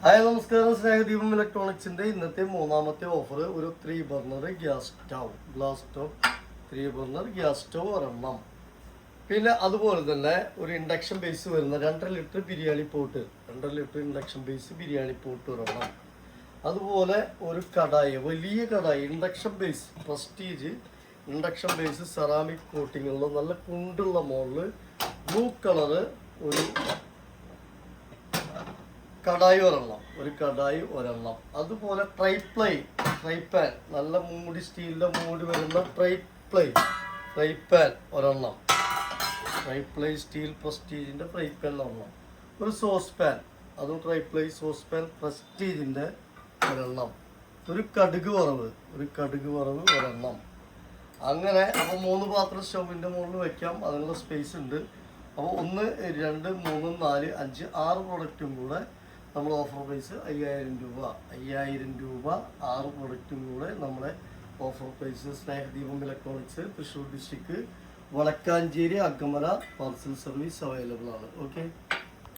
Hi നമസ്കാരം, സ്നേഹദീപം ഇലക്ട്രോണിക്സിന്റെ ഇന്നത്തെ മൂന്നാമത്തെ ഓഫർ ഒരു 3 burner gas stove 3 burner gas stove ഒരെണ്ണം. പിന്നെ അതുപോലെ തന്നെ ഒരു ഇൻഡക്ഷൻ ബേസ് വരുന്ന 2.5 litre biryani pot, 2.5 litre induction base biryani pot ഒരെണ്ണം. അതുപോലെ ഒരു കടായി, വലിയ കടായി, induction base Prestige induction base ceramic കോട്ടിങ്ങുള്ള നല്ല കുണ്ടുള്ള മോഡല് ബ്ലൂ കളറ് ഒരു കടായി ഒരെണ്ണം. അതുപോലെ ട്രൈ പാൻ, നല്ല മൂടി, സ്റ്റീലിൻ്റെ മൂടി വരുന്ന ട്രൈ പാൻ ഒരെണ്ണം. സ്റ്റീൽ പ്രസ്റ്റീജിൻ്റെ ഫ്രൈ പാൻ ഒരെണ്ണം. ഒരു സോസ് പാൻ, അതും സോസ് പാൻ പ്രസ്റ്റീജിൻ്റെ ഒരെണ്ണം. ഒരു കടുക് വറവ് ഒരെണ്ണം. അങ്ങനെ അപ്പോൾ 3 പാത്രം സ്റ്റൗവിൻ്റെ മുകളിൽ വയ്ക്കാം, അതിനുള്ള സ്പേസ് ഉണ്ട്. അപ്പോൾ 1 2 3 4 5 6 പ്രൊഡക്റ്റും കൂടെ നമ്മൾ ഓഫർ പ്രൈസ് 5000 രൂപ 6 പ്രൊഡക്റ്റും കൂടെ നമ്മുടെ offer price. Snehadeepam electronics, Thrissur district, Valakkanchery, Akamala parcel service available ആണ്. ഓക്കെ.